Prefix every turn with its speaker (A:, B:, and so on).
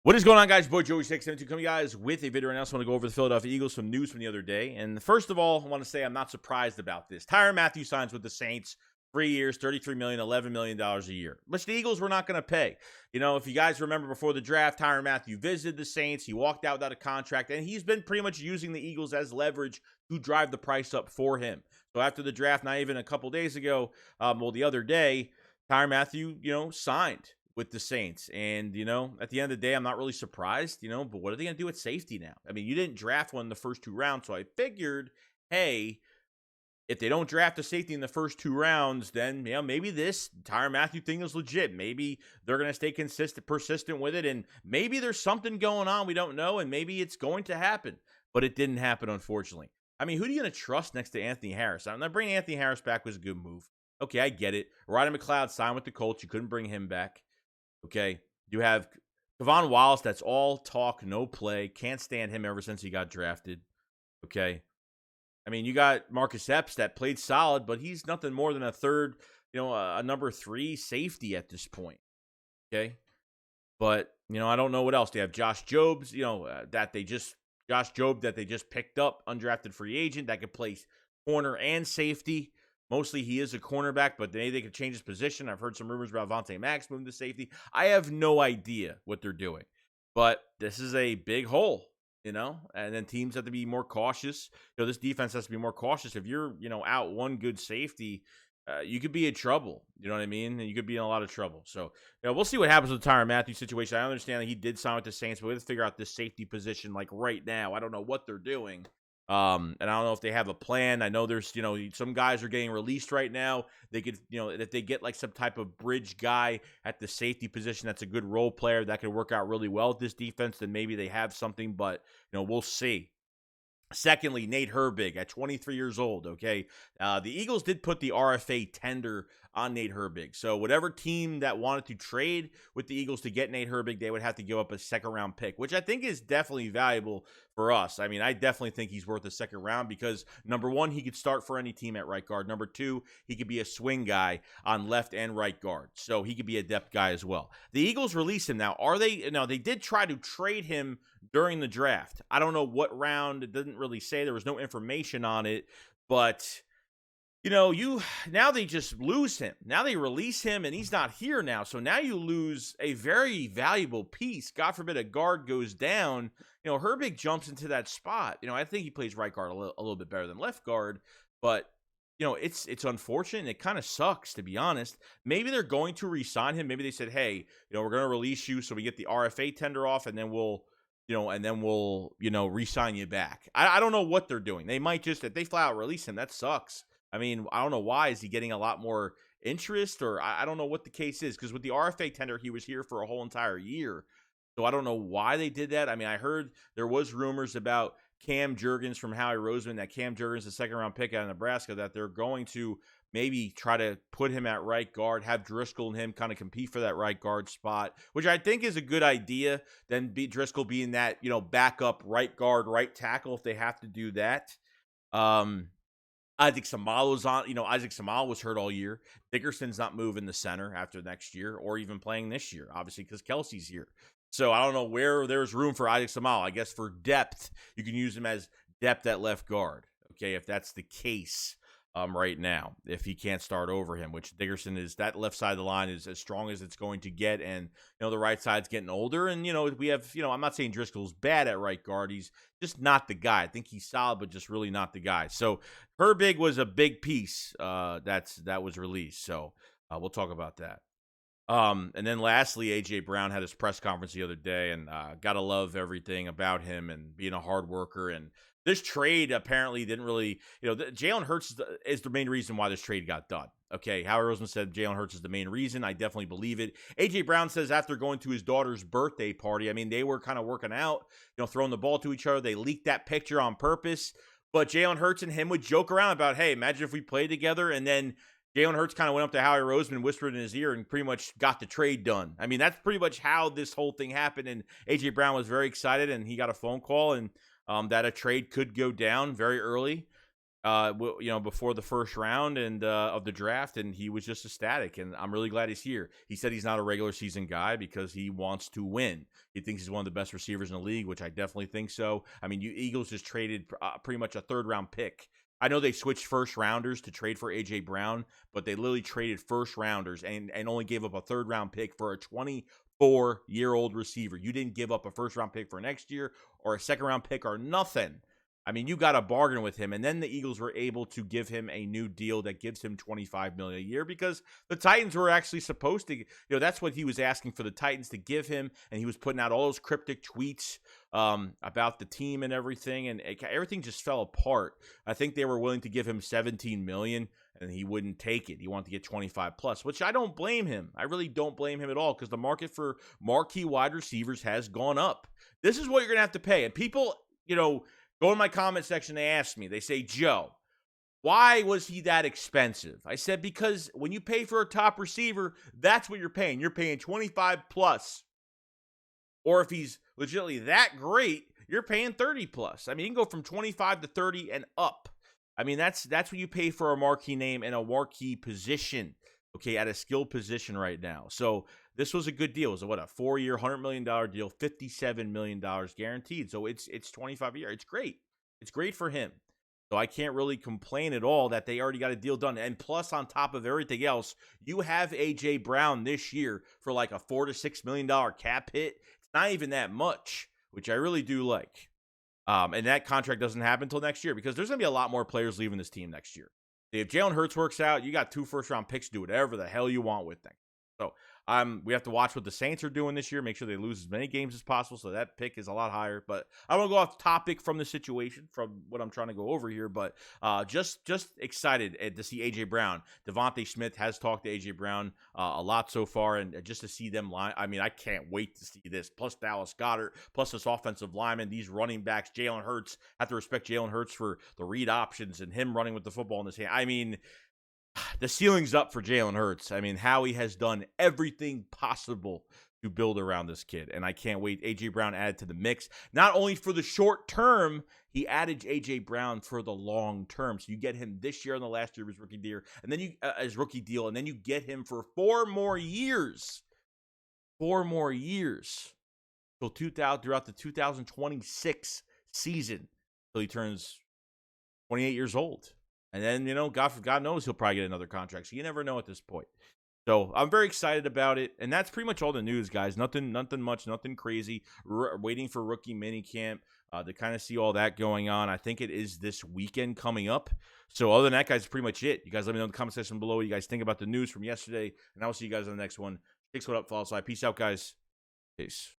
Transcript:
A: What is going on, guys? Boy Joey 672 coming, guys, with a video right now. So I want to go over the Philadelphia Eagles, some news from the other day. And first of all, I want to say I'm not surprised about this. Tyrann Mathieu signs with the Saints, 3 years, $33 million, $11 million a year, which the Eagles were not going to pay. You know, if you guys remember before the draft, Tyrann Mathieu visited the Saints. He walked out without a contract, and he's been pretty much using the Eagles as leverage to drive the price up for him. So after the draft, not even a couple days ago, the other day, Tyrann Mathieu, signed with the Saints. And, at the end of the day, I'm not really surprised, but what are they going to do at safety now? I mean, you didn't draft one in the first 2 rounds, so I figured, hey, if they don't draft a safety in the first 2 rounds, then, maybe this Tyrann Mathieu thing is legit. Maybe they're going to stay persistent with it, and maybe there's something going on we don't know, and maybe it's going to happen. But it didn't happen, unfortunately. I mean, who are you going to trust next to Anthony Harris? I'm not bringing Anthony Harris back was a good move. Okay, I get it. Roddy McLeod signed with the Colts. You couldn't bring him back. Okay, you have Kevon Wallace. That's all talk, no play. Can't stand him ever since he got drafted. Okay, I mean, you got Marcus Epps that played solid, but he's nothing more than a third, a number 3 safety at this point. Okay, but I don't know what else. They have Josh Jobs, Josh Jobe that they just picked up, undrafted free agent that could play corner and safety. Mostly he is a cornerback, but maybe they could change his position. I've heard some rumors about Vontae Max moving to safety. I have no idea what they're doing, but this is a big hole, and then teams have to be more cautious. This defense has to be more cautious. If you're, out one good safety, you could be in trouble. You know what I mean? And you could be in a lot of trouble. So, we'll see what happens with the Tyrann Mathieu situation. I understand that he did sign with the Saints, but we have to figure out this safety position like right now. I don't know what they're doing. And I don't know if they have a plan. I know there's, some guys are getting released right now. They could, if they get like some type of bridge guy at the safety position that's a good role player that could work out really well with this defense, then maybe they have something, but, we'll see. Secondly, Nate Herbig at 23 years old, okay? The Eagles did put the RFA tender on Nate Herbig. So whatever team that wanted to trade with the Eagles to get Nate Herbig, they would have to give up a second-round pick, which I think is definitely valuable for us. I mean, I definitely think he's worth a second round because, number one, he could start for any team at right guard. Number two, he could be a swing guy on left and right guard. So he could be a depth guy as well. The Eagles release him now. They did try to trade him during the draft. I don't know what round. It didn't really say. There was no information on it, but now they just lose him. Now they release him and he's not here now. So now you lose a very valuable piece. God forbid a guard goes down. Herbig jumps into that spot. I think he plays right guard a little bit better than left guard, but it's unfortunate. It kind of sucks, to be honest. Maybe they're going to re-sign him. Maybe they said, hey, we're going to release you so we get the RFA tender off and then we'll re-sign you back. I don't know what they're doing. They might just, if they flat out release him, that sucks. I mean, I don't know why. Is he getting a lot more interest, or I don't know what the case is, because with the RFA tender, he was here for a whole entire year. So I don't know why they did that. I mean, I heard there was rumors about Cam Jurgens from Howie Roseman, that Cam Jurgens, the second-round pick out of Nebraska, that they're going to maybe try to put him at right guard, have Driscoll and him kind of compete for that right guard spot, which I think is a good idea. Then Driscoll being that, backup right guard, right tackle if they have to do that. Isaac Seumalo was on. Isaac Seumalo was hurt all year. Dickerson's not moving the center after next year or even playing this year, obviously, because Kelsey's here. So I don't know where there's room for Isaac Seumalo. I guess for depth, you can use him as depth at left guard. Okay, if that's the case right now, if he can't start over him, which Dickerson is, that left side of the line is as strong as it's going to get, and the right side's getting older, and we have, I'm not saying Driscoll's bad at right guard, he's just not the guy. I think he's solid, but just really not the guy. So Herbig was a big piece that was released, so we'll talk about that. And then lastly, A.J. Brown had his press conference the other day, and gotta love everything about him and being a hard worker. And this trade apparently didn't really, Jalen Hurts is the main reason why this trade got done. Okay, Howie Roseman said Jalen Hurts is the main reason. I definitely believe it. A.J. Brown says after going to his daughter's birthday party, I mean, they were kind of working out, throwing the ball to each other. They leaked that picture on purpose. But Jalen Hurts and him would joke around about, hey, imagine if we played together. And then Jalen Hurts kind of went up to Howie Roseman, whispered in his ear, and pretty much got the trade done. I mean, that's pretty much how this whole thing happened. And A.J. Brown was very excited, and he got a phone call, and that a trade could go down very early. before the first round and of the draft, and he was just ecstatic. And I'm really glad he's here. He said he's not a regular season guy because he wants to win. He thinks he's one of the best receivers in the league, which I definitely think so. I mean, you Eagles just traded pretty much a third-round pick. I know they switched first-rounders to trade for A.J. Brown, but they literally traded first-rounders and only gave up a third-round pick for a 24-year-old receiver. You didn't give up a first-round pick for next year or a second-round pick or nothing. I mean, you got a bargain with him, and then the Eagles were able to give him a new deal that gives him $25 million a year because the Titans were actually supposed to, that's what he was asking for the Titans to give him, and he was putting out all those cryptic tweets about the team and everything, and everything just fell apart. I think they were willing to give him $17 million, and he wouldn't take it. He wanted to get 25 plus, which I don't blame him. I really don't blame him at all because the market for marquee wide receivers has gone up. This is what you're going to have to pay, and people, go in my comment section, they ask me, they say, Joe, why was he that expensive? I said, because when you pay for a top receiver, that's what you're paying. You're paying 25 plus. Or if he's legitimately that great, you're paying 30 plus. I mean, you can go from 25 to 30 and up. I mean, that's what you pay for a marquee name and a marquee position, okay, at a skilled position right now. So this was a good deal. It was a 4-year, $100 million deal, $57 million guaranteed. So it's 25 a year. It's great. It's great for him. So I can't really complain at all that they already got a deal done. And plus, on top of everything else, you have A.J. Brown this year for like a $4 to $6 million cap hit. It's not even that much, which I really do like. And that contract doesn't happen until next year because there's going to be a lot more players leaving this team next year. If Jalen Hurts works out, you got 2 first-round picks to do whatever the hell you want with them. So we have to watch what the Saints are doing this year, make sure they lose as many games as possible, so that pick is a lot higher. But I don't want to go off topic from the situation, from what I'm trying to go over here, but just excited to see A.J. Brown. Devontae Smith has talked to A.J. Brown a lot so far, and just to see them line, I mean, I can't wait to see this. Plus Dallas Goedert, plus this offensive lineman, these running backs, Jalen Hurts. Have to respect Jalen Hurts for the read options and him running with the football in his hand. I mean, the ceiling's up for Jalen Hurts. I mean, Howie has done everything possible to build around this kid, and I can't wait. A.J. Brown added to the mix, not only for the short term, he added A.J. Brown for the long term. So you get him this year on the last year of his rookie deal, and then his rookie deal, and then you get him for 4 more years. 4 more years till throughout the 2026 season, till he turns 28 years old. And then, God knows he'll probably get another contract. So you never know at this point. So I'm very excited about it. And that's pretty much all the news, guys. Nothing much, nothing crazy. Waiting for rookie minicamp to kind of see all that going on. I think it is this weekend coming up. So other than that, guys, pretty much it. You guys let me know in the comment section below what you guys think about the news from yesterday. And I'll see you guys on the next one. SHAKESQUAD up, follow. So peace out, guys. Peace.